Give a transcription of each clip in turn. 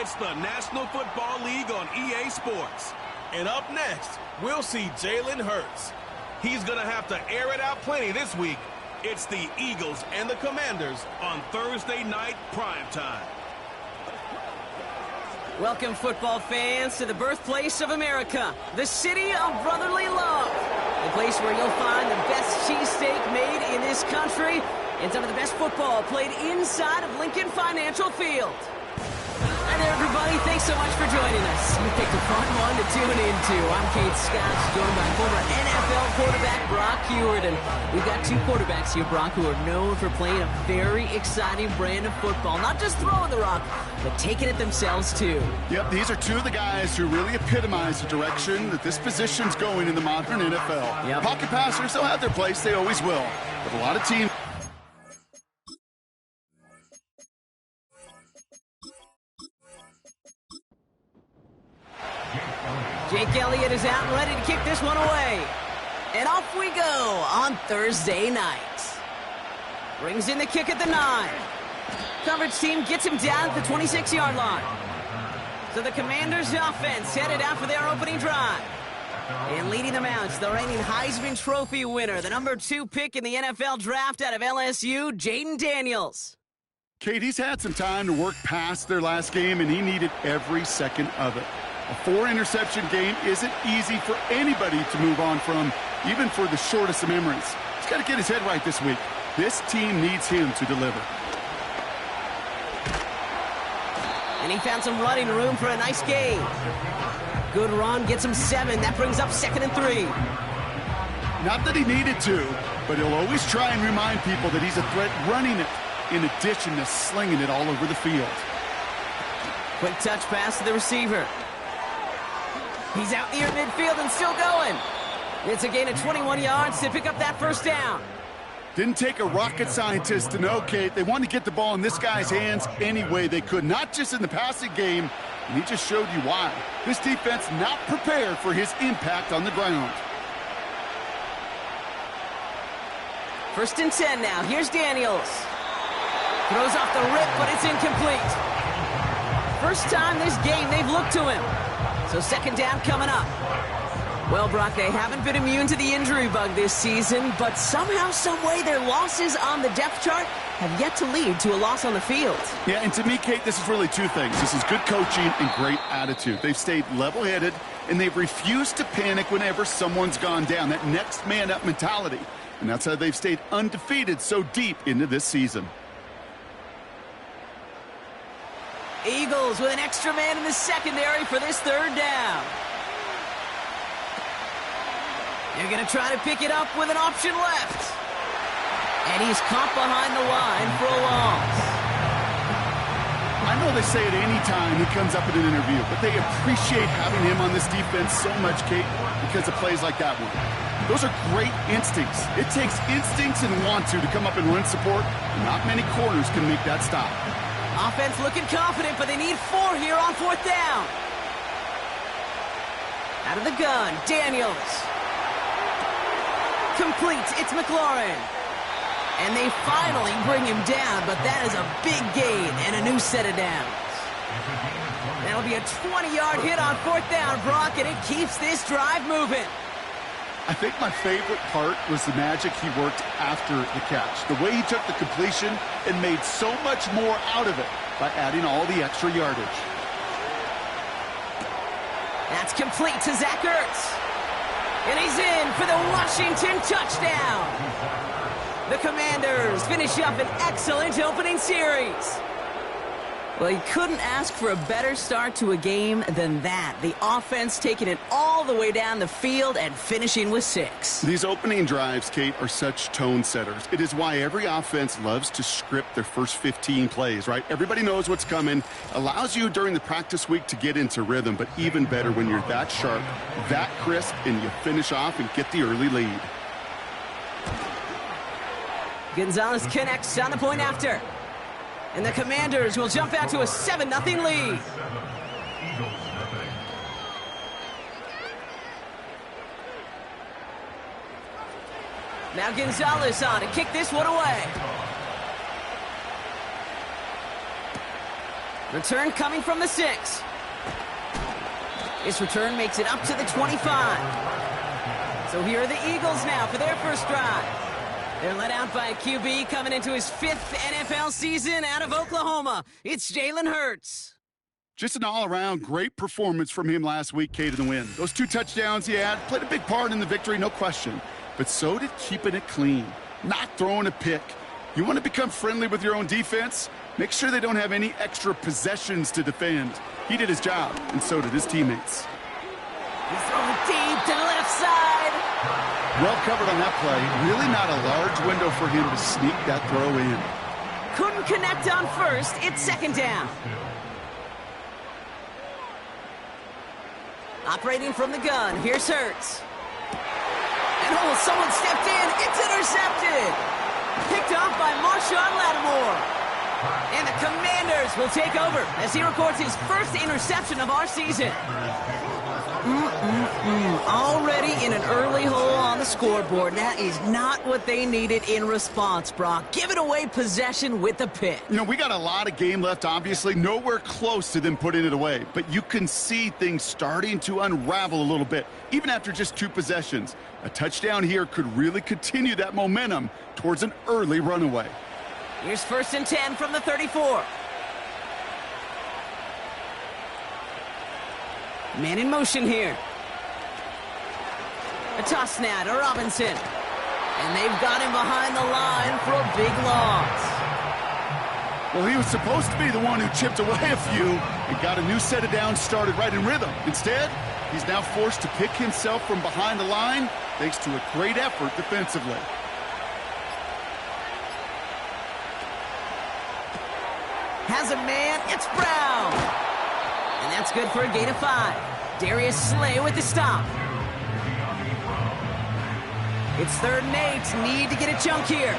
It's the National Football League on EA Sports. And up next, we'll see Jalen Hurts. He's going to have to air it out plenty this week. It's the Eagles and the Commanders on Thursday night primetime. Welcome, football fans, to the birthplace of America, the city of brotherly love. The place where you'll find the best cheesesteak made in this country and some of the best football played inside of Lincoln Financial Field. Hi there, everybody. Thanks so much for joining us. You picked a fun one to tune into. I'm Kate Scott, joined by former NFL quarterback Brock Huard. And we've got two quarterbacks here, Brock, who are known for playing a very exciting brand of football. Not just throwing the rock, but taking it themselves, too. Yep, these are two of the guys who really epitomize the direction that this position's going in the modern NFL. Yep. Pocket passers, they'll have their place. They always will. But a lot of teams... Jake Elliott is out and ready to kick this one away. And off we go on Thursday night. Brings in the kick at the 9. Coverage team gets him down at the 26-yard line. So the Commanders' offense headed out for their opening drive. And leading them out is the reigning Heisman Trophy winner, the number 2 pick in the NFL draft out of LSU, Jayden Daniels. Kate, he's had some time to work past their last game, and he needed every second of it. A 4-interception game isn't easy for anybody to move on from, even for the shortest of memories. He's got to get his head right this week. This team needs him to deliver. And he found some running room for a nice gain. Good run, gets him 7. That brings up 2nd and 3. Not that he needed to, but he'll always try and remind people that he's a threat running it, in addition to slinging it all over the field. Quick touch pass to the receiver. He's out near midfield and still going. It's a gain of 21 yards to pick up that first down. Didn't take a rocket scientist to know, Kate. They wanted to get the ball in this guy's hands any way they could, not just in the passing game, and he just showed you why. This defense not prepared for his impact on the ground. 1st and 10 now. Here's Daniels. Throws off the rip, but it's incomplete. First time this game they've looked to him. So 2nd down coming up. Well, Brock, they haven't been immune to the injury bug this season, but somehow, someway, their losses on the depth chart have yet to lead to a loss on the field. Yeah, and to me, Kate, this is really two things. This is good coaching and great attitude. They've stayed level-headed, and they've refused to panic whenever someone's gone down. That next man-up mentality. And that's how they've stayed undefeated so deep into this season. Eagles with an extra man in the secondary for this 3rd down. They're going to try to pick it up with an option left. And he's caught behind the line for a loss. I know they say it any time he comes up in an interview, but they appreciate having him on this defense so much, Kate, because of plays like that one. Those are great instincts. It takes instincts and want to come up and run support. Not many corners can make that stop. Offense looking confident, but they need 4 here on 4th down. Out of the gun, Daniels. Complete, it's McLaurin. And they finally bring him down, but that is a big gain and a new set of downs. That'll be a 20-yard hit on 4th down, Brock, and it keeps this drive moving. I think my favorite part was the magic he worked after the catch. The way he took the completion and made so much more out of it by adding all the extra yardage. That's complete to Zach Ertz. And he's in for the Washington touchdown. The Commanders finish up an excellent opening series. Well, you couldn't ask for a better start to a game than that. The offense taking it all the way down the field and finishing with 6. These opening drives, Kate, are such tone setters. It is why every offense loves to script their first 15 plays, right? Everybody knows what's coming. Allows you during the practice week to get into rhythm, but even better when you're that sharp, that crisp, and you finish off and get the early lead. Gonzalez connects on the point after. And the Commanders will jump out to a 7-0 lead. Now Gonzalez on to kick this one away. Return coming from the 6. This return makes it up to the 25. So here are the Eagles now for their first drive. They're led out by a QB coming into his 5th NFL season out of Oklahoma. It's Jalen Hurts. Just an all-around great performance from him last week, Kate, in the win. Those 2 touchdowns he had played a big part in the victory, no question. But so did keeping it clean, not throwing a pick. You want to become friendly with your own defense? Make sure they don't have any extra possessions to defend. He did his job, and so did his teammates. He's throwing deep to the left side. Well covered on that play. Really not a large window for him to sneak that throw in. Couldn't connect on first. It's second down. Operating from the gun, here's Hurts. And someone stepped in. It's intercepted. Picked off by Marshawn Lattimore. And the Commanders will take over as he records his first interception of our season. Already in an early hole on the scoreboard. That is not what they needed in response, Brock. Giving away possession with the pick. You know, we got a lot of game left, obviously. Nowhere close to them putting it away. But you can see things starting to unravel a little bit, even after just 2 possessions. A touchdown here could really continue that momentum towards an early runaway. Here's 1st and 10 from the 34. Man in motion here. A toss now to Robinson. And they've got him behind the line for a big loss. Well, he was supposed to be the one who chipped away a few and got a new set of downs started right in rhythm. Instead, he's now forced to pick himself from behind the line thanks to a great effort defensively. Has a man, it's Brown. And that's good for a gain of 5. Darius Slay with the stop. It's 3rd and 8. Need to get a chunk here.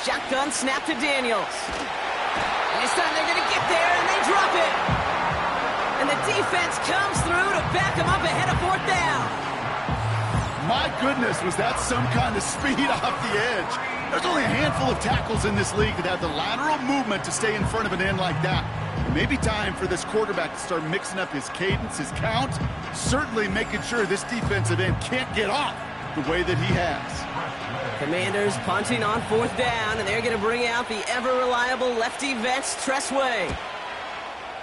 Shotgun snap to Daniels. And this time they're going to get there, and they drop it. And the defense comes through to back them up ahead of 4th down. My goodness, was that some kind of speed off the edge. There's only a handful of tackles in this league that have the lateral movement to stay in front of an end like that. It may be time for this quarterback to start mixing up his cadence, his count, certainly making sure this defensive end can't get off the way that he has. Commanders punting on 4th down, and they're going to bring out the ever-reliable lefty Vets Tressway.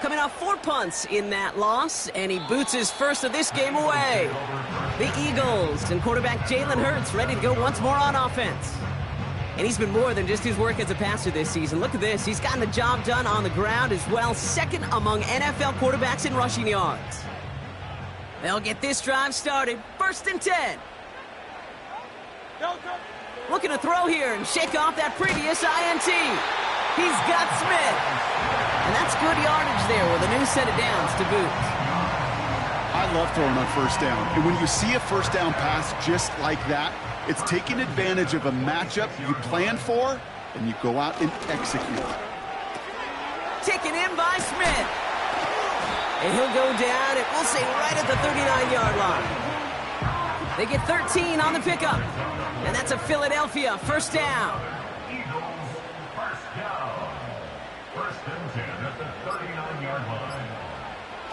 Coming off 4 punts in that loss, and he boots his first of this game away. The Eagles and quarterback Jalen Hurts ready to go once more on offense. And he's been more than just his work as a passer this season. Look at this. He's gotten the job done on the ground as well. 2nd among NFL quarterbacks in rushing yards. They'll get this drive started. 1st and 10. Looking to throw here and shake off that previous INT. He's got Smith. And that's good yardage there with a new set of downs to boot. I love throwing on 1st down. And when you see a 1st down pass just like that, it's taking advantage of a matchup you plan for, and you go out and execute. Taken in by Smith. And he'll go down, and we'll say right at the 39-yard line. They get 13 on the pickup. And that's a Philadelphia 1st down. Eagles, 1st down. 1st and 10 at the 39-yard line.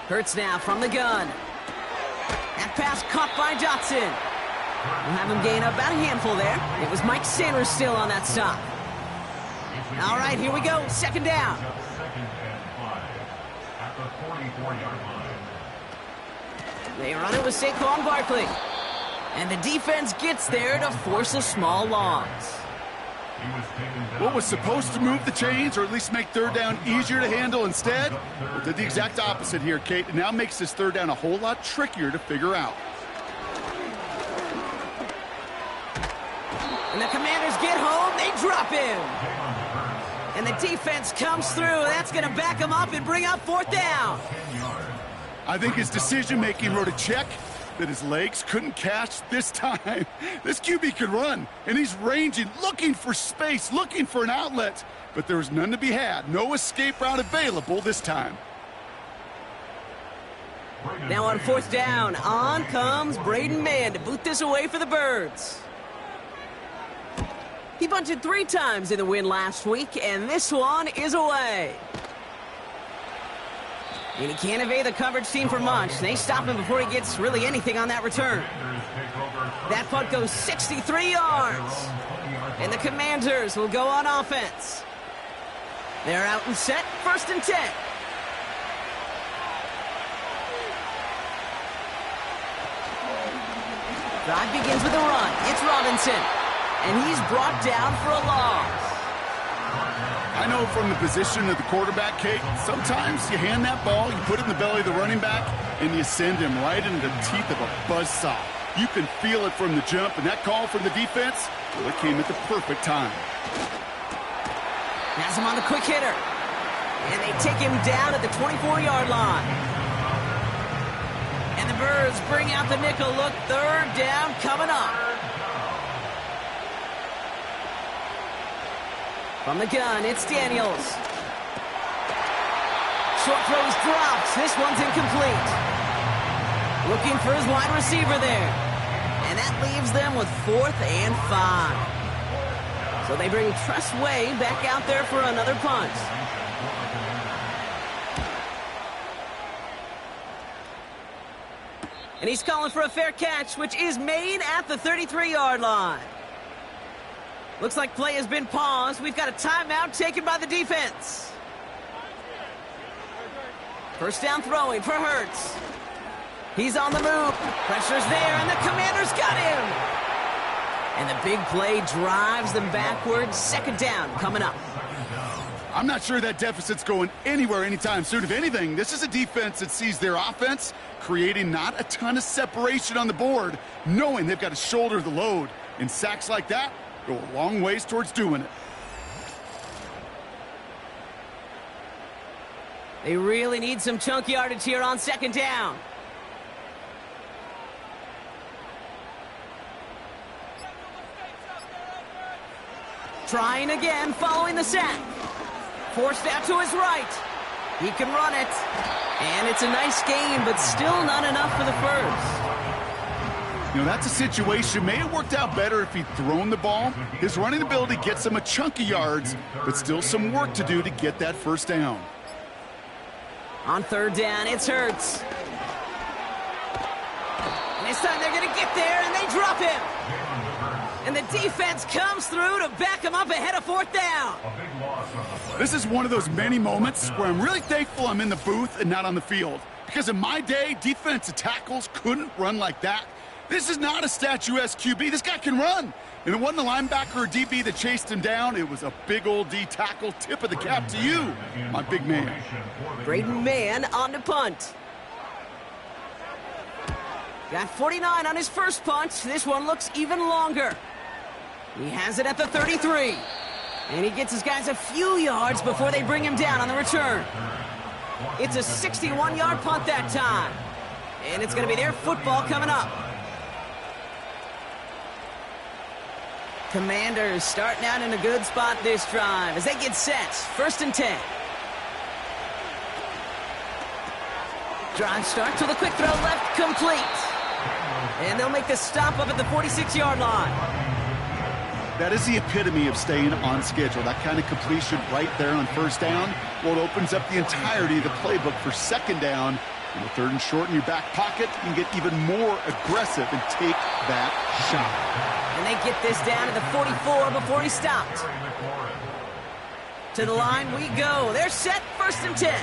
Hurts now from the gun. That pass caught by Johnson. We'll have him gain about a handful there. It was Mike Sanders still on that stop. All right, here we go. 2nd down. 2nd and 5 at the 44-yard line. They run it with Saquon Barkley. And the defense gets there to force a small loss. What was supposed to move the chains, or at least make 3rd down easier to handle instead, well, did the exact opposite here, Kate. It now makes this 3rd down a whole lot trickier to figure out. And the Commanders get home, they drop him. And the defense comes through. That's going to back him up and bring up 4th down. I think his decision-making wrote a check that his legs couldn't catch this time. This QB could run, and he's ranging, looking for space, looking for an outlet. But there was none to be had. No escape route available this time. Now on 4th down, on comes Braden Mann to boot this away for the Birds. He bunted 3 times in the win last week, and this one is away. And he can't evade the coverage team for much. They stop him before he gets really anything on that return. That punt goes 63 yards. And the Commanders will go on offense. They're out and set, 1st and 10. Drive begins with a run. It's Robinson. And he's brought down for a loss. I know from the position of the quarterback, Kate, sometimes you hand that ball, you put it in the belly of the running back, and you send him right into the teeth of a buzzsaw. You can feel it from the jump, and that call from the defense, well, it came at the perfect time. Has him on the quick hitter. And they take him down at the 24-yard line. And the Birds bring out the nickel look. 3rd down coming up. From the gun, it's Daniels. Short throws dropped. This one's incomplete. Looking for his wide receiver there. And that leaves them with 4th and 5. So they bring Tress Way back out there for another punt. And he's calling for a fair catch, which is made at the 33-yard line. Looks like play has been paused. We've got a timeout taken by the defense. 1st down throwing for Hurts. He's on the move. Pressure's there, and the Commanders got him. And the big play drives them backwards. 2nd down coming up. I'm not sure that deficit's going anywhere anytime soon. If anything, this is a defense that sees their offense creating not a ton of separation on the board, knowing they've got to shoulder the load. And sacks like that go a long ways towards doing it. They really need some chunk yardage here on 2nd down. Trying again following the sack. Forced out to his right. He can run it. And it's a nice game, but still not enough for the first. You know, that's a situation. May have worked out better if he'd thrown the ball. His running ability gets him a chunk of yards, but still some work to do to get that 1st down. On 3rd down, it's Hurts. And this time they're going to get there, and they drop him. And the defense comes through to back him up ahead of 4th down. This is one of those many moments where I'm really thankful I'm in the booth and not on the field. Because in my day, defensive tackles couldn't run like that. This is not a statuesque QB. This guy can run. And it wasn't the linebacker or DB that chased him down. It was a big old D tackle. Tip of the cap to you, my big man. Braden Mann on the punt. Got 49 on his first punt. This one looks even longer. He has it at the 33. And he gets his guys a few yards before they bring him down on the return. It's a 61-yard punt that time. And it's going to be their football coming up. Commanders starting out in a good spot this drive as they get set. 1st and 10. Drive starts with a quick throw left, complete. And they'll make the stop up at the 46-yard line. That is the epitome of staying on schedule. That kind of completion right there on 1st down. Well, it opens up the entirety of the playbook for 2nd down. In the 3rd and short in your back pocket, you can get even more aggressive and take that shot. And they get this down to the 44 before he stopped. To the line we go. They're set, 1st and 10.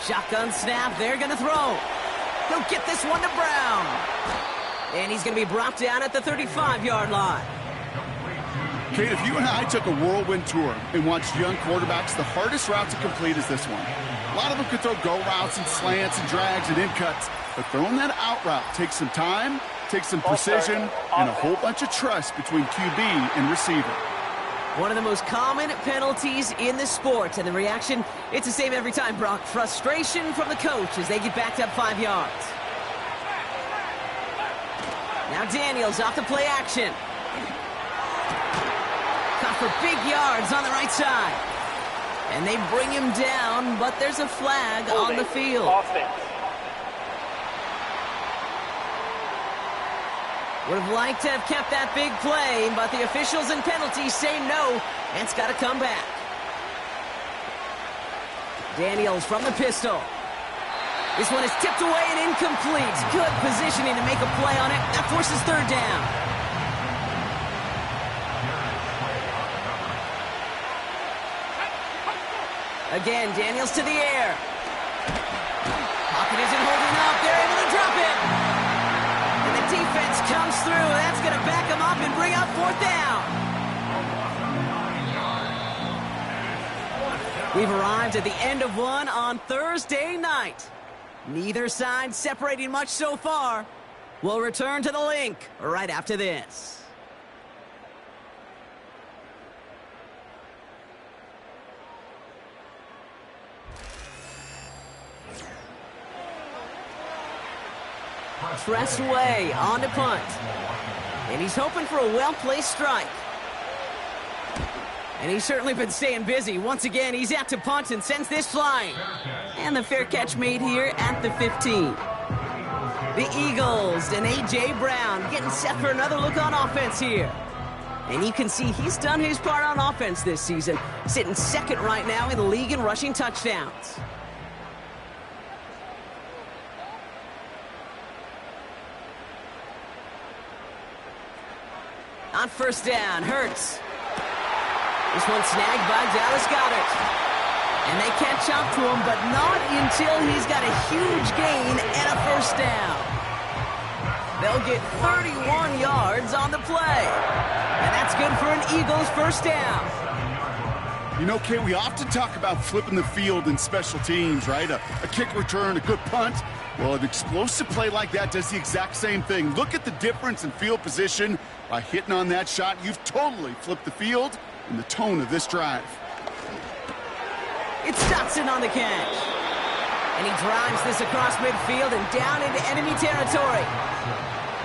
Shotgun snap, they're going to throw. He'll get this one to Brown. And he's going to be brought down at the 35-yard line. Kate, if you and I took a whirlwind tour and watched young quarterbacks, the hardest route to complete is this one. A lot of them could throw go routes and slants and drags and in cuts, but throwing that out route takes some time, takes some precision, and a whole bunch of trust between QB and receiver. One of the most common penalties in the sport, and the reaction, it's the same every time, Brock. Frustration from the coach as they get backed up 5 yards. Now Daniels off the play action. Caught for big yards on the right side. And they bring him down, but there's a flag on the field. Would have liked to have kept that big play, but the officials and penalties say no, and it's got to come back. Daniels from the pistol. This one is tipped away and incomplete. Good positioning to make a play on it. That forces third down. Again, Daniels to the air. Pocket isn't holding up. They're able to drop it. And the defense comes through. That's going to back them up and bring up fourth down. We've arrived at the end of one on Thursday night. Neither side separating much so far. We'll return to the link right after this. Press away on the punt. And he's hoping for a well-placed strike. And he's certainly been staying busy. Once again, he's out to punt and sends this flying. And the fair catch made here at the 15. The Eagles and A.J. Brown getting set for another look on offense here. And you can see he's done his part on offense this season, sitting second right now in the league in rushing touchdowns. On first down, Hurts. This one snagged by Dallas Goedert. And they catch up to him, but not until he's got a huge gain and a first down. They'll get 31 yards on the play. And that's good for an Eagles first down. You know, Kate, we often talk about flipping the field in special teams, right? A kick return, a good punt. Well, an explosive play like that does the exact same thing. Look at the difference in field position. By hitting on that shot, you've totally flipped the field and the tone of this drive. It's Dotson on the catch. And he drives this across midfield and down into enemy territory.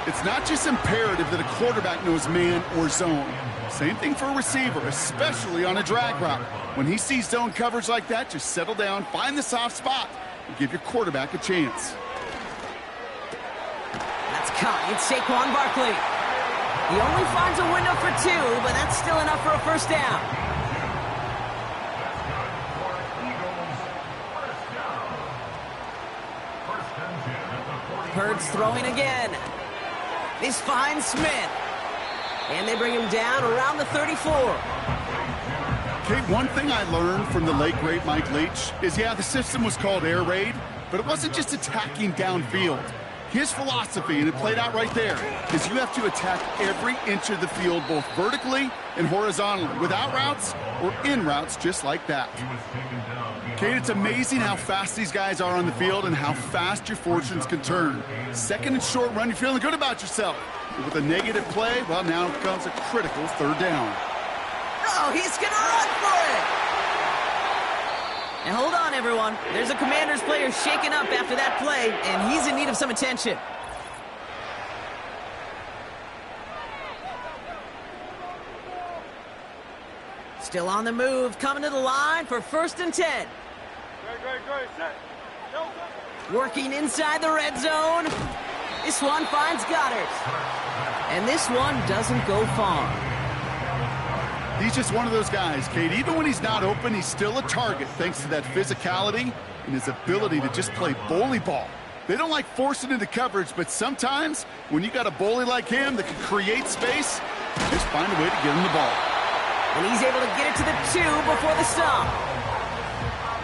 It's not just imperative that a quarterback knows man or zone. Same thing for a receiver, especially on a drag route. When he sees zone coverage like that, just settle down, find the soft spot, and give your quarterback a chance. That's caught. It's Saquon Barkley. He only finds a window for two, but that's still enough for a first down. Hurts throwing again. This finds Smith. And they bring him down around the 34. Okay, one thing I learned from the late, great Mike Leach is, yeah, the system was called air raid, but it wasn't just attacking downfield. His philosophy, and it played out right there, is you have to attack every inch of the field, both vertically and horizontally, without routes or in routes just like that. Kate, it's amazing how fast these guys are on the field and how fast your fortunes can turn. Second and short run, you're feeling good about yourself. But with a negative play, well, now comes a critical third down. Oh, he's going to run for it! And hold on, everyone. There's a Commanders player shaken up after that play, and he's in need of some attention. Still on the move, coming to the line for 1st and 10. Working inside the red zone. This one finds Goddard. And this one doesn't go far. He's just one of those guys, Kate. Even when he's not open, he's still a target thanks to that physicality and his ability to just play bully ball. They don't like forcing into coverage, but sometimes when you got a bully like him that can create space, just find a way to get him the ball. And he's able to get it to the 2 before the stop.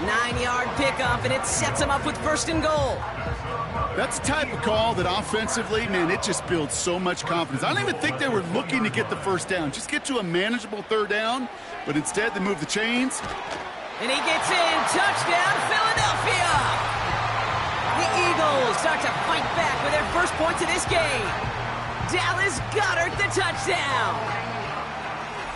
9-yard pickup, and it sets him up with 1st and goal. That's the type of call that offensively, man, it just builds so much confidence. I don't even think they were looking to get the first down. Just get to a manageable third down, but instead they move the chains. And he gets in. Touchdown, Philadelphia! The Eagles start to fight back with their first points of this game. Dallas Goedert, the touchdown.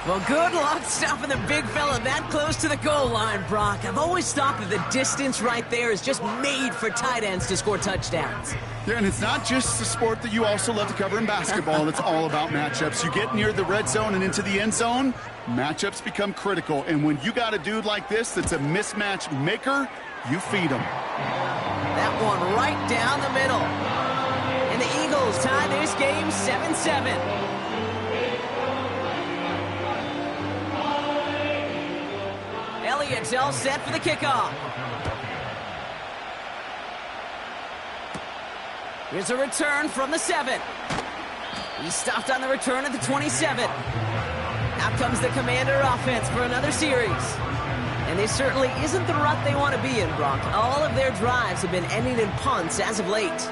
Well, good luck stopping the big fella that close to the goal line, Brock. I've always thought that the distance right there is just made for tight ends to score touchdowns. Yeah, and it's not just a sport that you also love to cover in basketball. It's all about matchups. You get near the red zone and into the end zone, matchups become critical. And when you got a dude like this that's a mismatch maker, you feed him. That one right down the middle. And the Eagles tie this game 7-7. Elliott's all set for the kickoff. Here's a return from the 7. He stopped on the return at the 27. Out comes the Commander offense for another series. And this certainly isn't the rut they want to be in, Brock. All of their drives have been ending in punts as of late.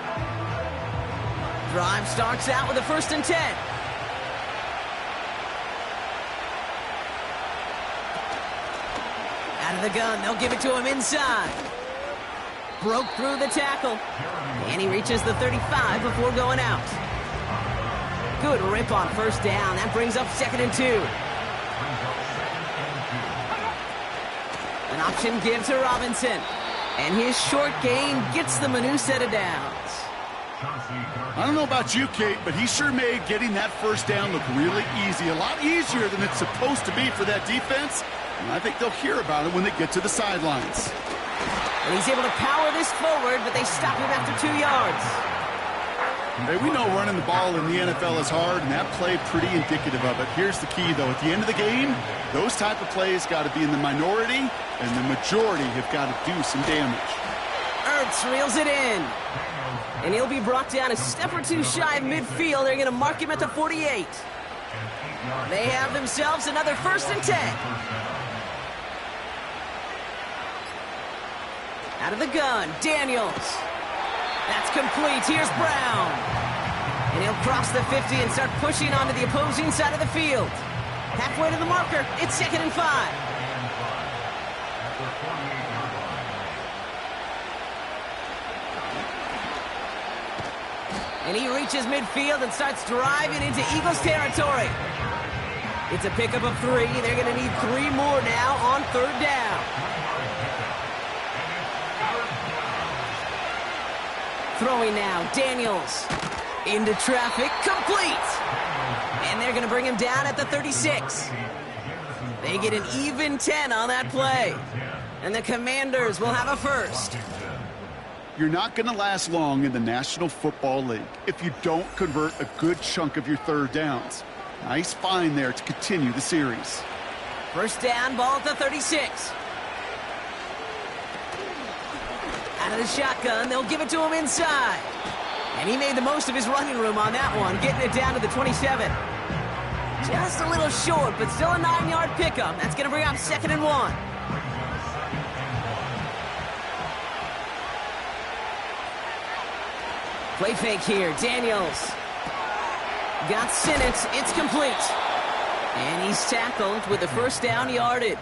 Drive starts out with a 1st and 10. Out of the gun, they'll give it to him inside. Broke through the tackle. And he reaches the 35 before going out. Good rip on 1st down. That brings up 2nd and 2. An option give to Robinson. And his short gain gets them a new set of downs. I don't know about you, Kate, but he sure made getting that 1st down look really easy. A lot easier than it's supposed to be for that defense. And I think they'll hear about it when they get to the sidelines. And he's able to power this forward, but they stop him after 2 yards. Hey, we know running the ball in the NFL is hard, and that play pretty indicative of it. Here's the key, though. At the end of the game, those type of plays got to be in the minority, and the majority have got to do some damage. Ertz reels it in. And he'll be brought down a step or two shy of midfield. They're going to mark him at the 48. They have themselves another 1st and 10. Out of the gun, Daniels. That's complete. Here's Brown. And he'll cross the 50 and start pushing onto the opposing side of the field. Halfway to the marker. It's 2nd and 5. And he reaches midfield and starts driving into Eagles territory. It's a pickup of 3. They're going to need 3 more now on 3rd down. Throwing now, Daniels. Into traffic, complete. And they're going to bring him down at the 36. They get an even 10 on that play. And the Commanders will have a 1st. You're not going to last long in the National Football League if you don't convert a good chunk of your 3rd downs. Nice find there to continue the series. 1st down, ball at the 36. Out of the shotgun, they'll give it to him inside. And he made the most of his running room on that one, getting it down to the 27. Just a little short, but still a 9-yard pickup. That's going to bring up 2nd and 1. Play fake here, Daniels. Got Sinnott, it's complete. And he's tackled with the 1st down yardage.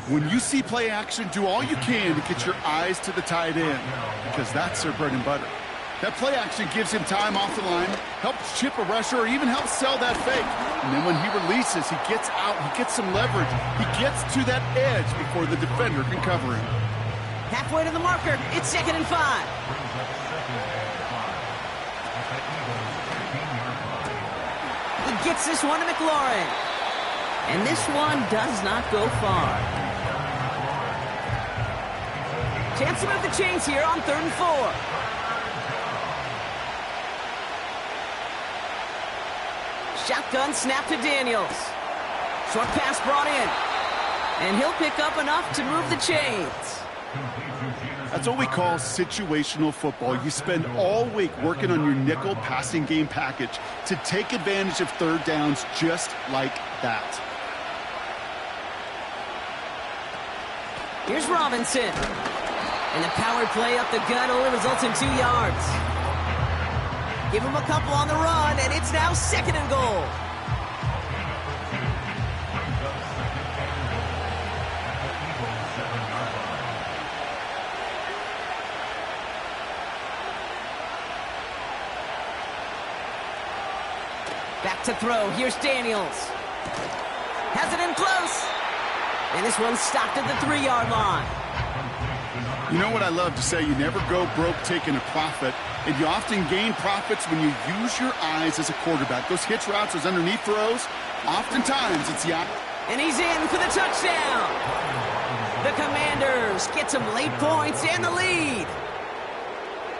When you see play action, do all you can to get your eyes to the tight end, because that's their bread and butter. That play action gives him time off the line, helps chip a rusher, or even helps sell that fake. And then when he releases, he gets out, he gets some leverage. He gets to that edge before the defender can cover him. Halfway to the marker, it's 2nd and 5. He gets this one to McLaurin. And this one does not go far. Chance to move the chains here on 3rd and 4. Shotgun snap to Daniels. Short pass brought in. And he'll pick up enough to move the chains. That's what we call situational football. You spend all week working on your nickel passing game package to take advantage of 3rd downs just like that. Here's Robinson. And the power play up the gut only results in 2 yards. Give him a couple on the run, and it's now 2nd and goal. Back to throw. Here's Daniels. Has it in close. And this one's stopped at the 3-yard line. You know what I love to say? You never go broke taking a profit. And you often gain profits when you use your eyes as a quarterback. Those hitch routes, those underneath throws, oftentimes it's the opposite. And he's in for the touchdown. The Commanders get some late points and the lead.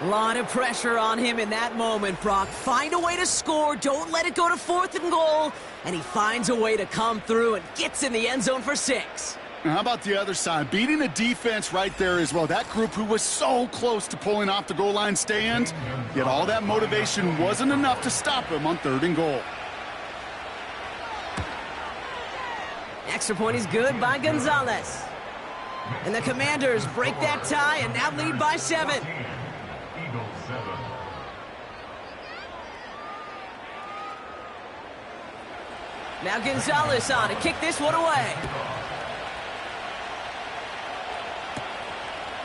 A lot of pressure on him in that moment, Brock. Find a way to score. Don't let it go to 4th and goal. And he finds a way to come through and gets in the end zone for 6. Now, how about the other side? Beating the defense right there as well. That group who was so close to pulling off the goal line stand, yet all that motivation wasn't enough to stop him on 3rd and goal. Extra point is good by Gonzalez. And the Commanders break that tie and now lead by 7. Eagles 7. Now Gonzalez on to kick this one away.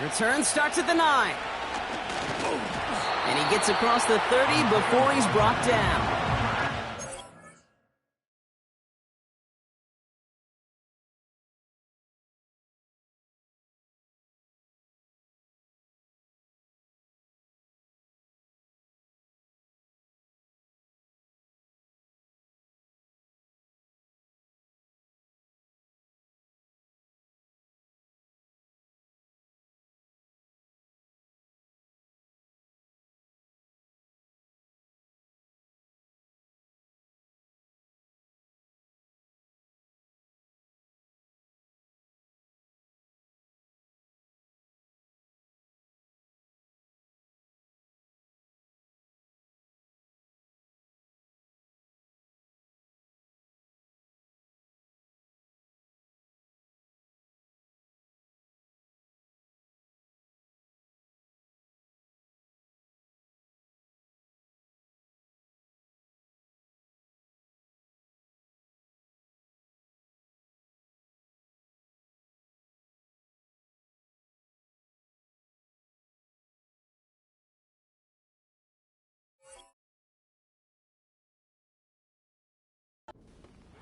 Return starts at the 9. And he gets across the 30 before he's brought down.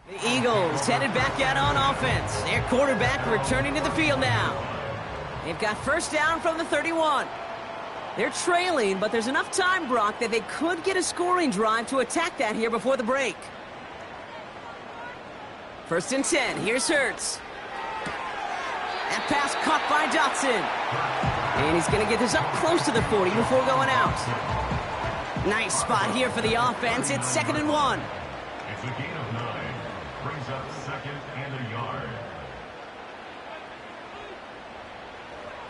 The Eagles headed back out on offense. Their quarterback returning to the field now. They've got first down from the 31. They're trailing, but there's enough time, Brock, that they could get a scoring drive to attack that here before the break. 1st and 10. Here's Hurts. That pass caught by Dotson. And he's going to get this up close to the 40 before going out. Nice spot here for the offense. It's 2nd and 1. It's a gain of 9. Brings up 2nd and a yard.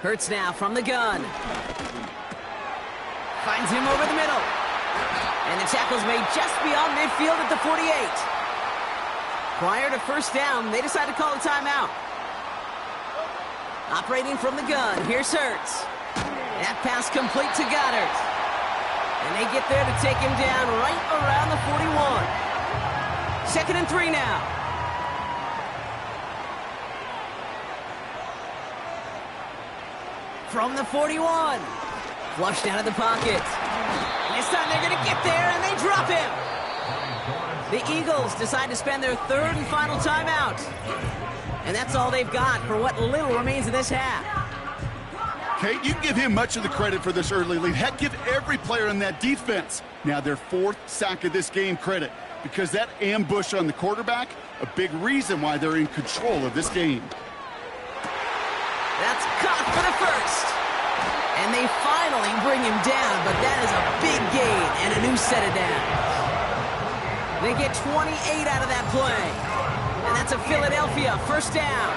Hurts now from the gun. Finds him over the middle. And the tackle's made just beyond midfield at the 48. Prior to first down, they decide to call a timeout. Operating from the gun, here's Hurts. That pass complete to Goddard. And they get there to take him down right around the 41. 2nd and 3 now. From the 41. Flushed out of the pocket. This time they're going to get there, and they drop him. The Eagles decide to spend their 3rd and final timeout. And that's all they've got for what little remains of this half. Kate, you can give him much of the credit for this early lead. Heck, give every player in that defense now their 4th sack of this game credit. Because that ambush on the quarterback, a big reason why they're in control of this game. That's caught for the 1st. And they finally bring him down, but that is a big gain and a new set of downs. They get 28 out of that play. And that's a Philadelphia 1st down.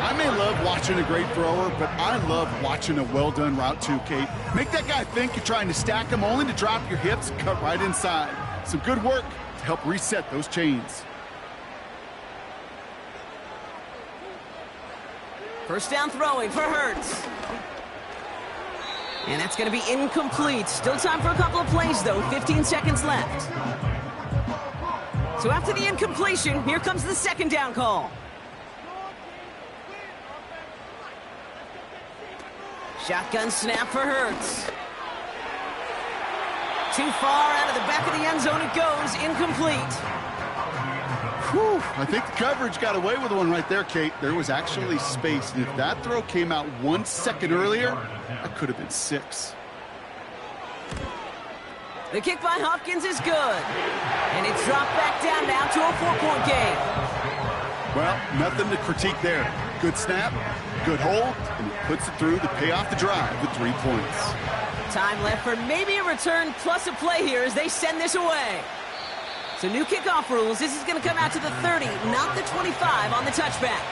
I may love watching a great thrower, but I love watching a well-done route too, Kate. Make that guy think you're trying to stack him only to drop your hips, cut right inside. Some good work to help reset those chains. First down throwing for Hurts. And that's going to be incomplete. Still time for a couple of plays, though. 15 seconds left. So after the incompletion, here comes the 2nd down call. Shotgun snap for Hurts. Too far out of the back of the end zone it goes. Incomplete. Whew, I think the coverage got away with one right there, Kate. There was actually space, and if that throw came out 1 second earlier, that could have been 6. The kick by Hopkins is good. And it's dropped back down now to a 4-point game. Well, nothing to critique there. Good snap, good hold, and he puts it through to pay off the drive with 3 points. Time left for maybe a return plus a play here as they send this away. So new kickoff rules. This is going to come out to the 30, not the 25 on the touchback.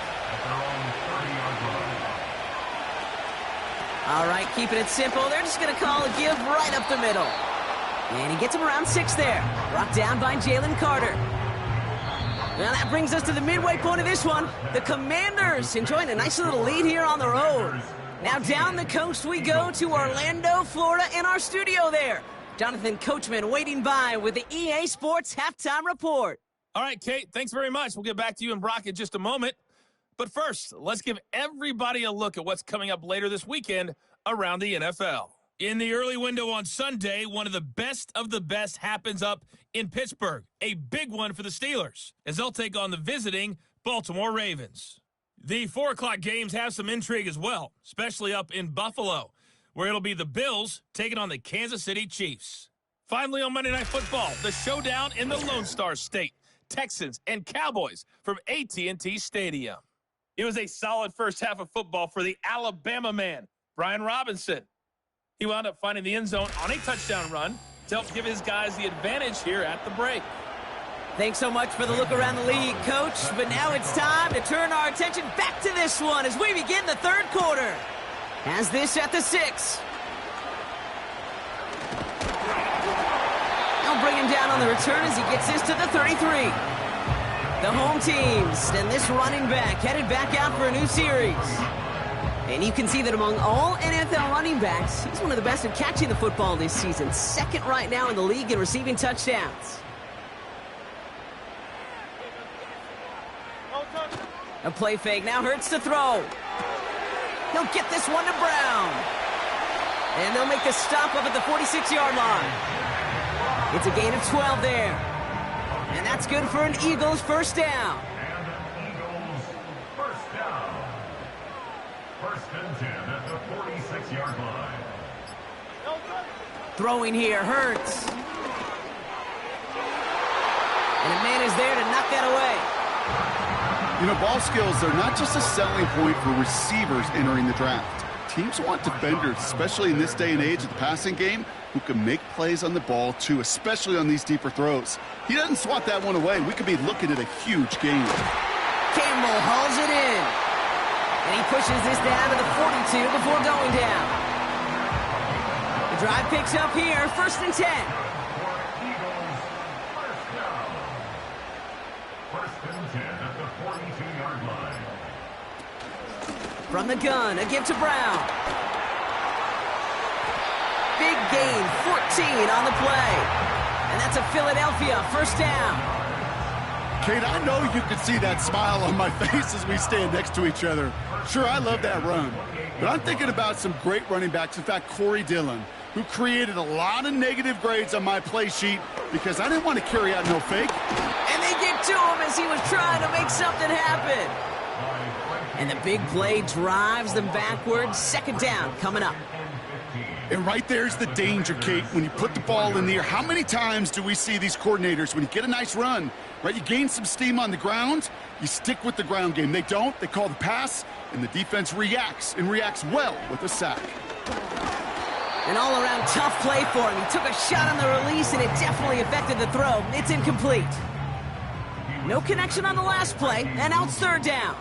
All right, keeping it simple. They're just going to call a give right up the middle. And he gets him around 6 there. Brought down by Jalen Carter. Now that brings us to the midway point of this one. The Commanders enjoying a nice little lead here on the road. Now down the coast we go to Orlando, Florida, in our studio there. Jonathan Coachman waiting by with the EA Sports Halftime Report. All right, Kate, thanks very much. We'll get back to you and Brock in just a moment. But first, let's give everybody a look at what's coming up later this weekend around the NFL. In the early window on Sunday, one of the best happens up in Pittsburgh. A big one for the Steelers, as they'll take on the visiting Baltimore Ravens. The 4 o'clock games have some intrigue as well, especially up in Buffalo, where it'll be the Bills taking on the Kansas City Chiefs. Finally on Monday Night Football, the showdown in the Lone Star State, Texans and Cowboys from AT&T Stadium. It was a solid first half of football for the Alabama man, Brian Robinson. He wound up finding the end zone on a touchdown run to help give his guys the advantage here at the break. Thanks so much for the look around the league, Coach. But now it's time to turn our attention back to this one as we begin the third quarter. Has this at the 6. They'll bring him down on the return as he gets this to the 33. The home teams and this running back headed back out for a new series. And you can see that among all NFL running backs, he's one of the best at catching the football this season. Second right now in the league in receiving touchdowns. A play fake. Now Hurts to throw. He'll get this one to Brown. And they'll make the stop up at the 46-yard line. It's a gain of 12 there. And that's good for an Eagles first down. First and 10 at the 46-yard line. Throwing here, Hurts. And a man is there to knock that away. You know, ball skills, they're not just a selling point for receivers entering the draft. Teams want defenders, especially in this day and age of the passing game, who can make plays on the ball, too, especially on these deeper throws. He doesn't swat that one away. We could be looking at a huge game. Campbell hauls it in. And he pushes this down to the 42 before going down. The drive picks up here, first and 10. First and 10 at the 42-yard line. From the gun, a give to Brown. Big gain, 14 on the play. And that's a Philadelphia first down. Kate, I know you can see that smile on my face as we stand next to each other. Sure, I love that run. But I'm thinking about some great running backs. In fact, Corey Dillon, who created a lot of negative grades on my play sheet because I didn't want to carry out no fake. And they get to him as he was trying to make something happen. And the big play drives them backwards. Second down coming up. And right there's the danger, Kate, when you put the ball in the air. How many times do we see these coordinators, when you get a nice run, right, you gain some steam on the ground, you stick with the ground game. They don't. They call the pass, and the defense reacts, and reacts well with a sack. An all-around tough play for him. He took a shot on the release, and it definitely affected the throw. It's incomplete. No connection on the last play, and now it's third down.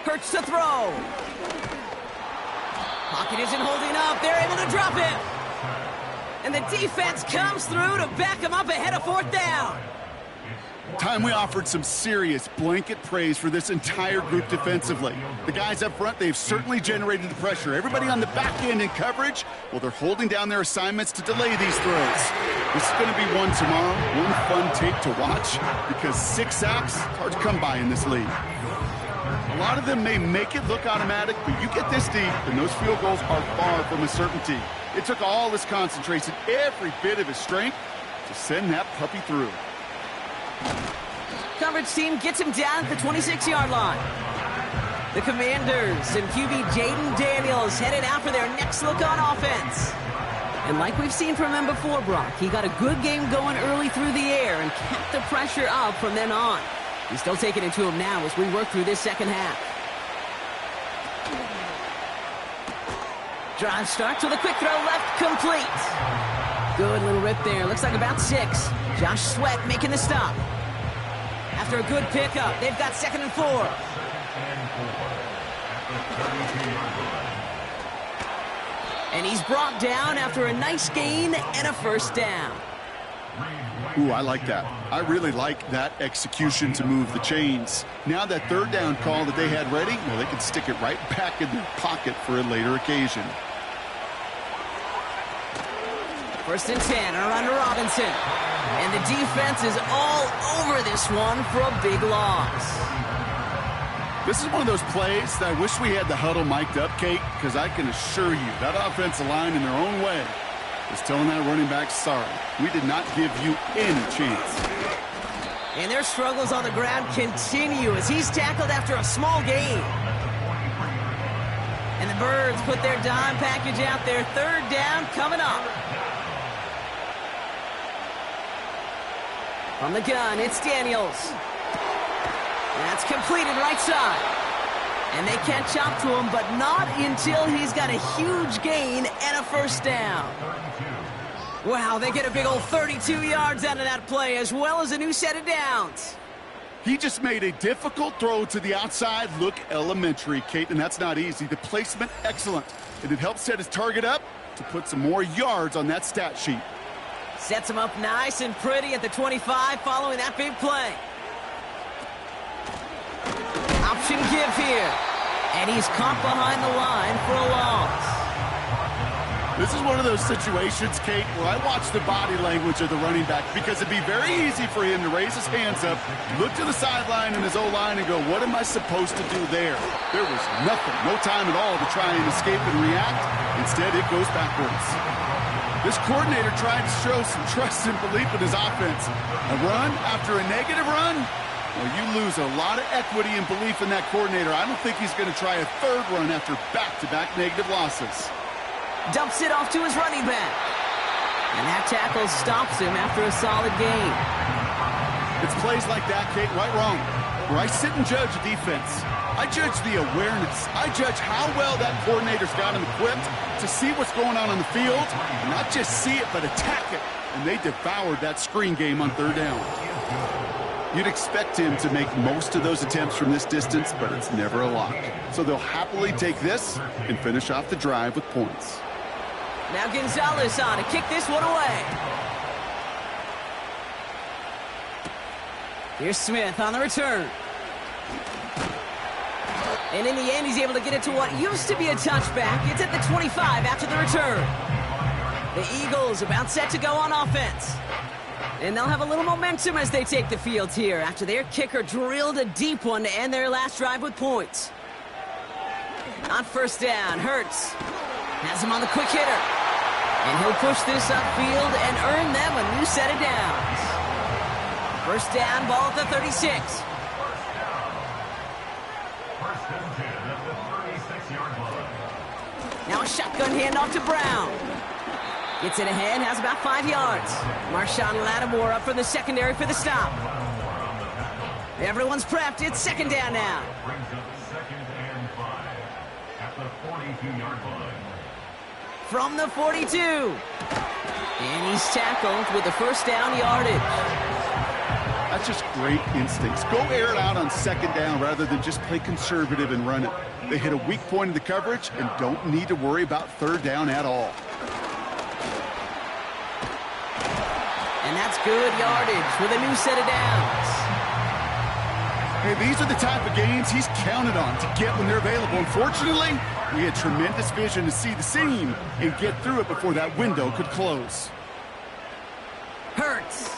Hurts to throw. Pocket isn't holding up. They're able to drop him. And the defense comes through to back him up ahead of fourth down. Time we offered some serious blanket praise for this entire group defensively. The guys up front, they've certainly generated the pressure. Everybody on the back end in coverage, well, they're holding down their assignments to delay these throws. This is going to be one tomorrow, one fun tape to watch, because 6 sacks, it's hard to come by in this league. A lot of them may make it look automatic, but you get this deep, and those field goals are far from a certainty. It took all his concentration, every bit of his strength, to send that puppy through. Coverage team gets him down at the 26-yard line. The Commanders and QB Jaden Daniels headed out for their next look on offense. And like we've seen from him before, Brock, he got a good game going early through the air and kept the pressure up from then on. He's still taking it to him now as we work through this second half. Drive starts with a quick throw left, complete. Good little rip there. Looks like about 6. Josh Sweat making the stop. After a good pickup, they've got 2nd and 4. And he's brought down after a nice gain and a first down. Ooh, I like that. I really like that execution to move the chains. Now that 3rd down call that they had ready, well, they can stick it right back in their pocket for a later occasion. 1st and 10, around to Robinson. And the defense is all over this one for a big loss. This is one of those plays that I wish we had the huddle mic'd up, Kate, because I can assure you that offensive line in their own way is telling that running back, sorry, we did not give you any chance. And their struggles on the ground continue as he's tackled after a small gain. And the Birds put their dime package out there. 3rd down coming up. From the gun, it's Daniels. That's completed right side. And they catch up to him, but not until he's got a huge gain and a first down. Wow, they get a big old 32 yards out of that play, as well as a new set of downs. He just made a difficult throw to the outside look elementary, Kate, and that's not easy. The placement, excellent. And it helped set his target up to put some more yards on that stat sheet. Sets him up nice and pretty at the 25 following that big play. Option give here. And he's caught behind the line for a loss. This is one of those situations, Kate, where I watch the body language of the running back because it'd be very easy for him to raise his hands up, look to the sideline and his O-line and go, what am I supposed to do there? There was nothing, no time at all to try and escape and react. Instead, it goes backwards. This coordinator tried to show some trust and belief in his offense. A run after a negative run? Well, you lose a lot of equity and belief in that coordinator. I don't think he's going to try a 3rd run after back-to-back negative losses. Dumps it off to his running back. And that tackle stops him after a solid gain. It's plays like that, Kate, right wrong, where I sit and judge a defense. I judge the awareness. I judge how well that coordinator's got him equipped to see what's going on the field, and not just see it, but attack it. And they devoured that screen game on 3rd down. You'd expect him to make most of those attempts from this distance, but it's never a lock. So they'll happily take this and finish off the drive with points. Now Gonzalez on to kick this one away. Here's Smith on the return. And in the end, he's able to get it to what used to be a touchback. It's at the 25 after the return. The Eagles about set to go on offense. And they'll have a little momentum as they take the field here after their kicker drilled a deep one to end their last drive with points. On 1st down, Hurts has him on the quick hitter. And he'll push this upfield and earn them a new set of downs. 1st down, ball at the 36. Now a shotgun handoff to Brown. Gets it ahead, has about 5 yards. Marshawn Lattimore up from the secondary for the stop. Everyone's prepped. It's 2nd down now. Brings up 2nd and 5 at the 42-yard line. From the 42. And he's tackled with the 1st down yardage. That's just great instincts. Go air it out on 2nd down rather than just play conservative and run it. They hit a weak point in the coverage and don't need to worry about 3rd down at all. And that's good yardage with a new set of downs. Hey, these are the type of gains he's counted on to get when they're available. Unfortunately, we had tremendous vision to see the seam and get through it before that window could close. Hurts.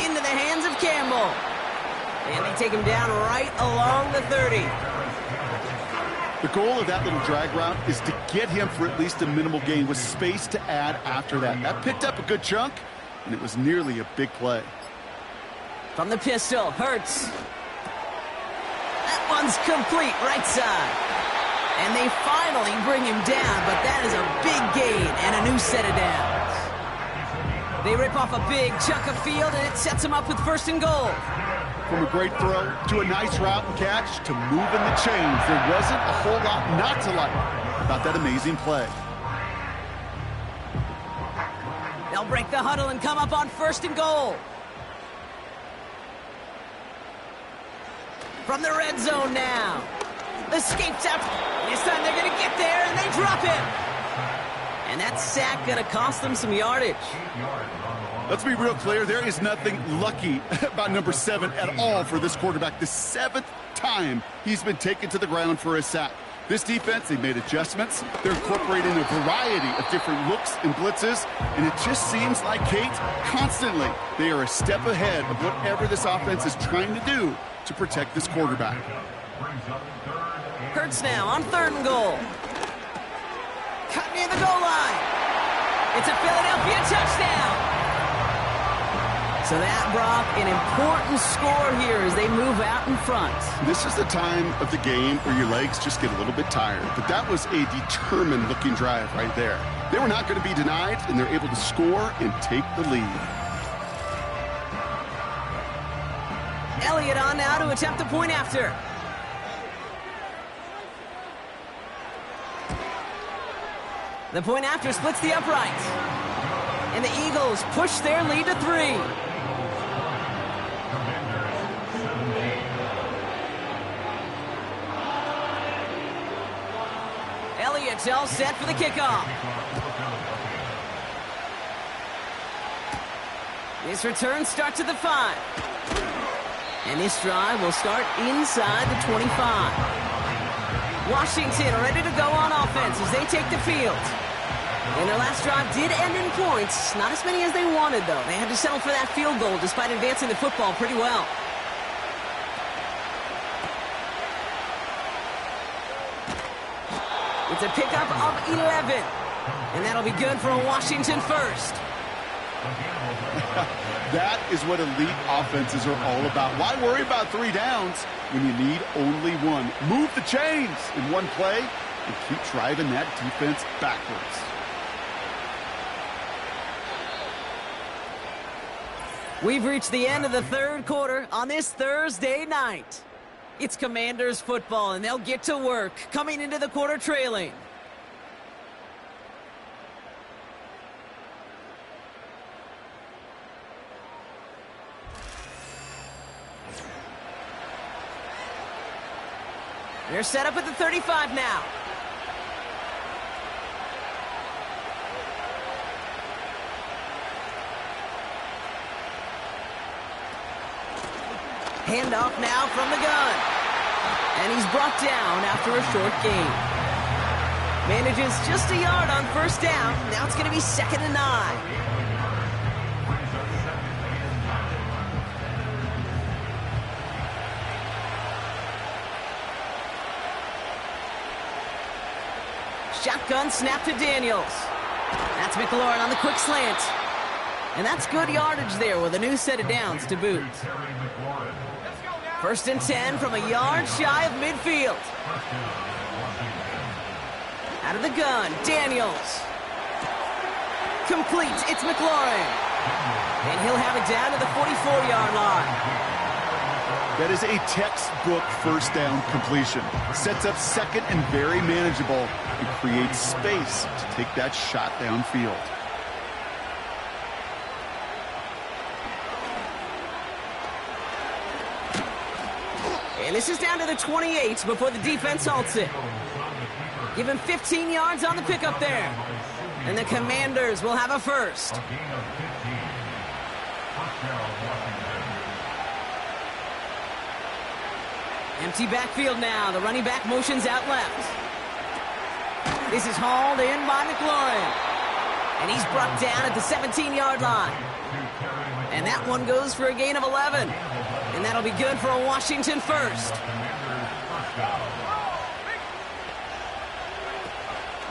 Into the hands of Campbell. And they take him down right along the 30. The goal of that little drag route is to get him for at least a minimal gain with space to add after that. That picked up a good chunk, and it was nearly a big play. From the pistol, Hurts. That one's complete, right side. And they finally bring him down, but that is a big gain and a new set of downs. They rip off a big chunk of field, and it sets them up with 1st and goal. From a great throw to a nice route and catch to moving the chains, there wasn't a whole lot not to like about that amazing play. They'll break the huddle and come up on 1st and goal. From the red zone now. Escapes out. This time they're going to get there, and they drop him. And that sack going to cost them some yardage. Let's be real clear. There is nothing lucky about number 7 at all for this quarterback. The 7th time he's been taken to the ground for a sack. This defense, they made adjustments. They're incorporating a variety of different looks and blitzes, and it just seems like, Kate, constantly they are a step ahead of whatever this offense is trying to do to protect this quarterback. Hurts now on 3rd and goal. Cut near the goal line. It's a Philadelphia touchdown. So that, Brock, an important score here as they move out in front. This is the time of the game where your legs just get a little bit tired. But that was a determined-looking drive right there. They were not going to be denied, and they're able to score and take the lead. Elliott on now to attempt the point after. The point after splits the uprights. And the Eagles push their lead to 3. Elliott's all set for the kickoff. This return starts at the 5. And this drive will start inside the 25. Washington ready to go on offense as they take the field. And their last drive did end in points. Not as many as they wanted, though. They had to settle for that field goal despite advancing the football pretty well. It's a pickup of 11. And that'll be good for a Washington first. That is what elite offenses are all about. Why worry about 3 downs when you need only 1? Move the chains in one play and keep driving that defense backwards. We've reached the end of the 3rd quarter on this Thursday night. It's Commanders football, and they'll get to work coming into the quarter trailing. They're set up at the 35 now. Handoff now from the gun. And he's brought down after a short gain. Manages just a yard on 1st down. Now it's going to be 2nd and 9. Shotgun snap to Daniels. That's McLaurin on the quick slant. And that's good yardage there with a new set of downs to boot. 1st and 10 from a yard shy of midfield. Out of the gun, Daniels. Complete, it's McLaurin. And he'll have it down to the 44-yard line. That is a textbook 1st down completion. Sets up 2nd and very manageable and creates space to take that shot downfield. And this is down to the 28 before the defense halts it. Give him 15 yards on the pickup there. And the Commanders will have a first. Empty backfield now. The running back motions out left. This is hauled in by McLaurin. And he's brought down at the 17-yard line. And that one goes for a gain of 11. And that'll be good for a Washington first.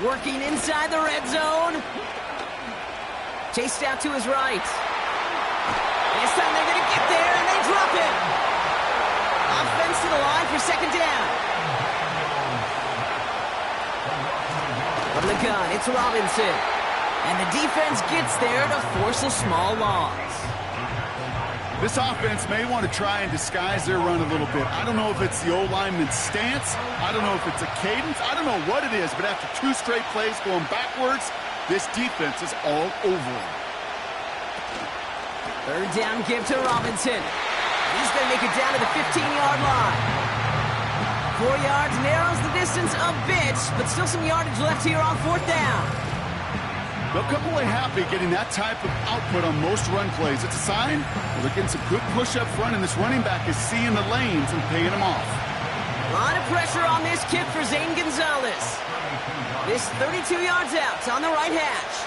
Working inside the red zone. Chased out to his right. This time they're going to get there, and they drop it. Offense to the line for second down. From the gun, it's Robinson. And the defense gets there to force a small loss. This offense may want to try and disguise their run a little bit. I don't know if it's the O-lineman's stance. I don't know if it's a cadence. I don't know what it is, but after 2 straight plays going backwards, this defense is all over them. Third down give to Robinson. He's going to make it down to the 15-yard line. 4 yards narrows the distance a bit, but still some yardage left here on fourth down. They'll come away happy getting that type of output on most run plays. It's a sign they're getting some good push up front, and this running back is seeing the lanes and paying them off. A lot of pressure on this kick for Zane Gonzalez. This 32 yards out on the right hash.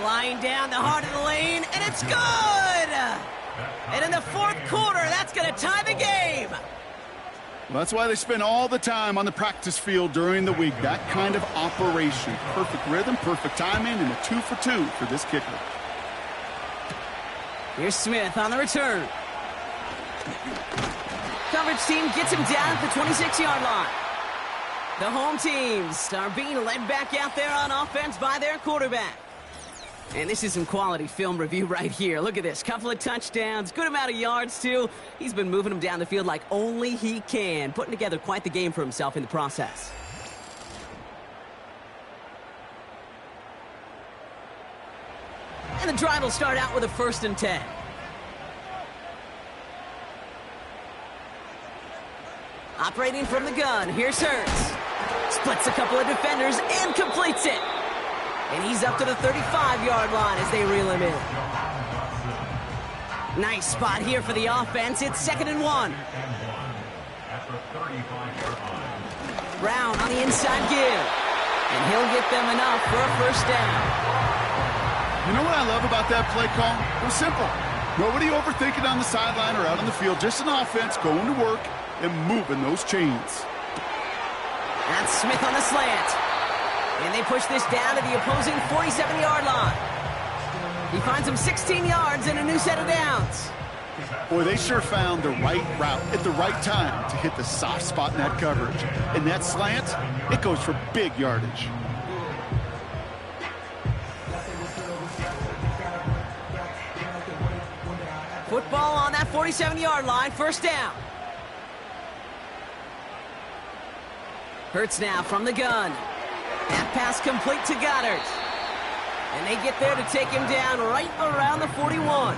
Flying down the heart of the lane, and it's good! And in the fourth quarter, that's going to tie the game. Well, that's why they spend all the time on the practice field during the week. That kind of operation. Perfect rhythm, perfect timing, and a 2 for 2 for this kicker. Here's Smith on the return. Coverage team gets him down at the 26-yard line. The home teams are being led back out there on offense by their quarterback. And this is some quality film review right here. Look at this. Couple of touchdowns. Good amount of yards, too. He's been moving them down the field like only he can. Putting together quite the game for himself in the process. And the drive will start out with a 1st and 10. Operating from the gun. Here's Hurts. Splits a couple of defenders and completes it. And he's up to the 35-yard line as they reel him in. Nice spot here for the offense. It's 2nd and 1. Brown on the inside give. And he'll get them enough for a 1st down. You know what I love about that play call? It was simple. Nobody overthinking on the sideline or out on the field. Just an offense going to work and moving those chains. That's Smith on the slant. And they push this down to the opposing 47-yard line. He finds him 16 yards and a new set of downs. Boy, they sure found the right route at the right time to hit the soft spot in that coverage. And that slant, it goes for big yardage. Football on that 47-yard line, 1st down. Hurts now from the gun. That pass complete to Goddard. And they get there to take him down right around the 41.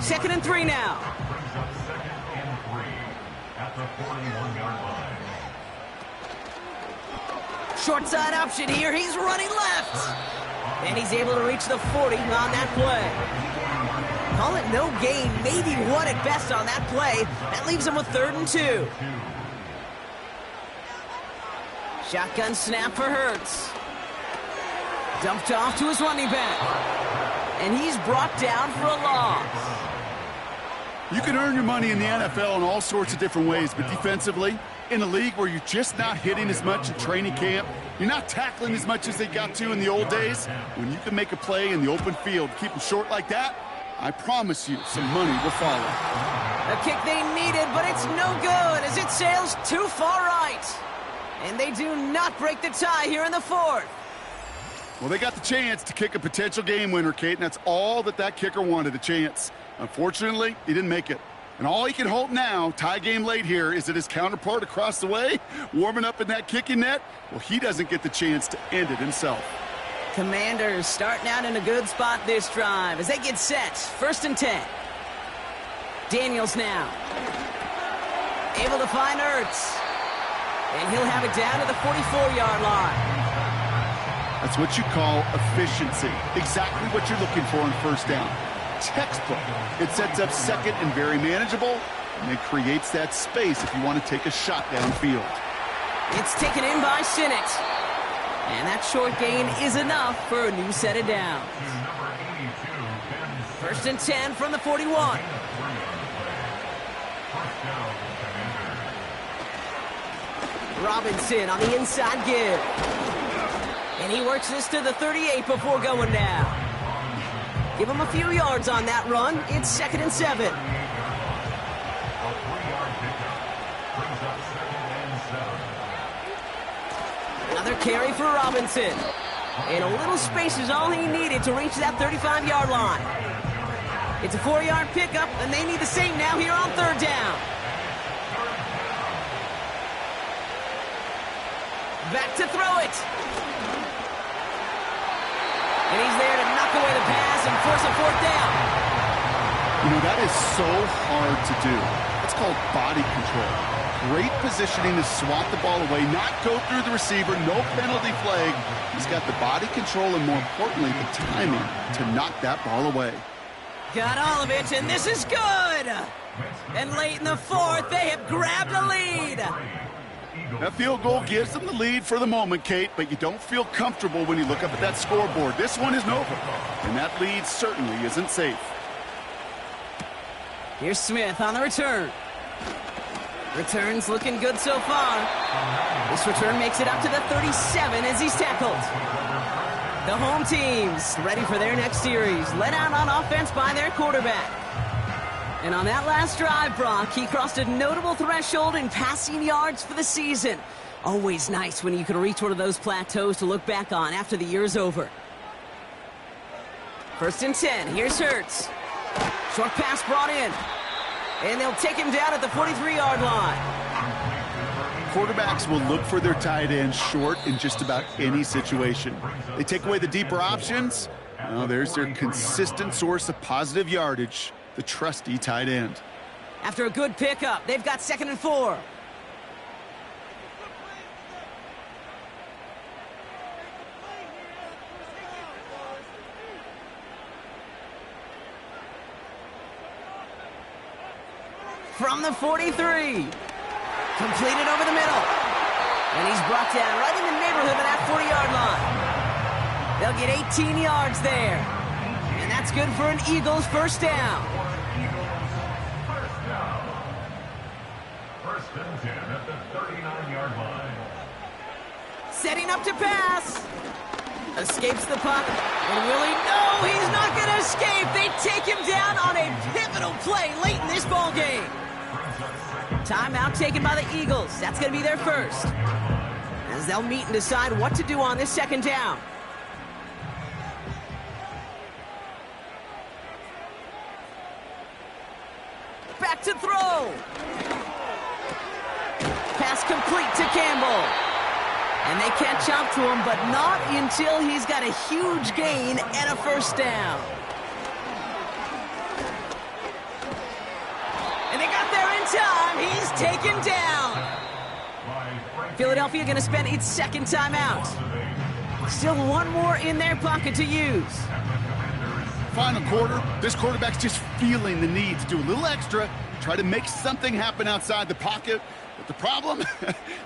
2nd and 3 now. Short side option here. He's running left. And he's able to reach the 40 on that play. Call it no gain, maybe 1 at best on that play. That leaves him with 3rd and 2. Shotgun snap for Hurts. Dumped off to his running back. And he's brought down for a loss. You can earn your money in the NFL in all sorts of different ways, but defensively, in a league where you're just not hitting as much in training camp, you're not tackling as much as they got to in the old days, when you can make a play in the open field, keep them short like that, I promise you some money will follow. A kick they needed, but it's no good as it sails too far right. And they do not break the tie here in the 4th. Well, they got the chance to kick a potential game winner, Kate, and that's all that kicker wanted, a chance. Unfortunately, he didn't make it. And all he can hope now, tie game late here, is that his counterpart across the way, warming up in that kicking net, well, he doesn't get the chance to end it himself. Commanders starting out in a good spot this drive as they get set. 1st and 10. Daniels now. Able to find Hurts. And he'll have it down to the 44-yard line. That's what you call efficiency. Exactly what you're looking for on 1st down. Textbook. It sets up 2nd and very manageable, and it creates that space if you want to take a shot downfield. It's taken in by Sinnott. And that short gain is enough for a new set of downs. 1st and 10 from the 41. Robinson on the inside give. And he works this to the 38 before going down. Give him a few yards on that run. It's 2nd and 7. Another carry for Robinson. And a little space is all he needed to reach that 35-yard line. It's a 4-yard pickup, and they need the same now here on 3rd down. Back to throw it. And he's there to knock away the pass and force a 4th down. You know, that is so hard to do. It's called body control. Great positioning to swat the ball away, not go through the receiver, no penalty flag. He's got the body control and, more importantly, the timing to knock that ball away. Got all of it, and this is good. And late in the 4th, they have grabbed a lead. That field goal gives them the lead for the moment, Kate, but you don't feel comfortable when you look up at that scoreboard. This one isn't over, and that lead certainly isn't safe. Here's Smith on the return. Return's looking good so far. This return makes it up to the 37 as he's tackled. The home team's ready for their next series, led out on offense by their quarterback. And on that last drive, Brock, he crossed a notable threshold in passing yards for the season. Always nice when you can reach one of those plateaus to look back on after the year's over. 1st and 10, here's Hurts. Short pass brought in. And they'll take him down at the 43-yard line. Quarterbacks will look for their tight end short in just about any situation. They take away the deeper options. Well, there's their consistent source of positive yardage, the trusty tight end. After a good pickup, they've got 2nd and 4. From the 43. Completed over the middle. And he's brought down right in the neighborhood of that 40-yard line. They'll get 18 yards there. And that's good for an Eagles 1st down. 1st and 10 at the 39-yard line. Setting up to pass. Escapes the pocket. And Willie, no, he's not going to escape. They take him down on a pivotal play late in this ball game. Timeout taken by the Eagles. That's going to be their first. As they'll meet and decide what to do on this 2nd down. Back to throw. Pass complete to Campbell. And they catch up to him, but not until he's got a huge gain and a 1st down. And they got there in time. He's taken down. Philadelphia going to spend its 2nd timeout. Still one more in their pocket to use. Final quarter, this quarterback's just feeling the need to do a little extra, try to make something happen outside the pocket. But the problem,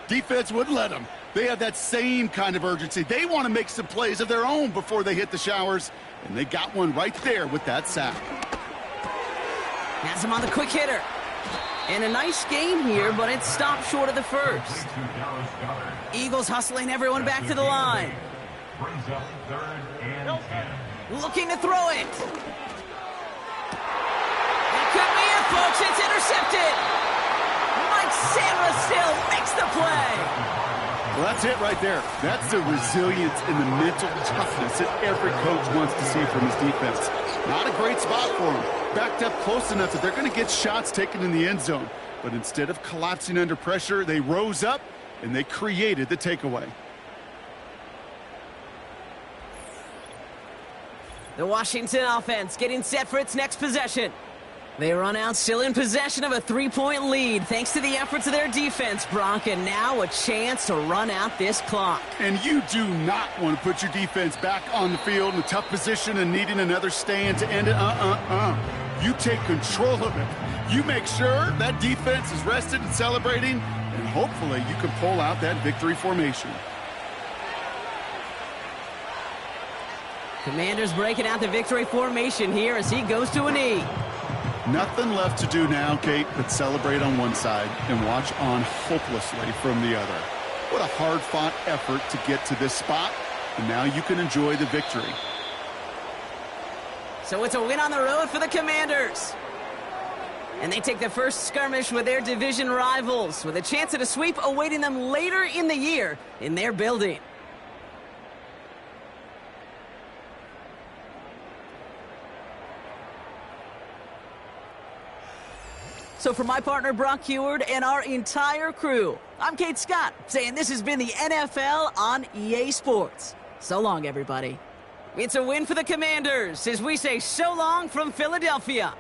defense wouldn't let them. They have that same kind of urgency. They want to make some plays of their own before they hit the showers, and they got one right there with that sack. Has him on the quick hitter. And a nice gain here, but it stopped short of the 1st. Eagles hustling everyone back to the line. Brings up 3rd and 10. Looking to throw it. It could be it, folks. It's intercepted. Mike Sandra still makes the play. Well, that's it right there. That's the resilience and the mental toughness that every coach wants to see from his defense. Not a great spot for him. Backed up close enough that they're going to get shots taken in the end zone. But instead of collapsing under pressure, they rose up and they created the takeaway. The Washington offense getting set for its next possession. They run out still in possession of a 3-point lead thanks to the efforts of their defense, Brock, and now a chance to run out this clock. And you do not want to put your defense back on the field in a tough position and needing another stand to end it. You take control of it. You make sure that defense is rested and celebrating, and hopefully you can pull out that victory formation. Commanders breaking out the victory formation here as he goes to a knee. Nothing left to do now, Kate, but celebrate on one side and watch on hopelessly from the other. What a hard-fought effort to get to this spot, and now you can enjoy the victory. So it's a win on the road for the Commanders. And they take the first skirmish with their division rivals, with a chance at a sweep awaiting them later in the year in their building. So for my partner, Brock Huard, and our entire crew, I'm Kate Scott, saying this has been the NFL on EA Sports. So long, everybody. It's a win for the Commanders as we say so long from Philadelphia.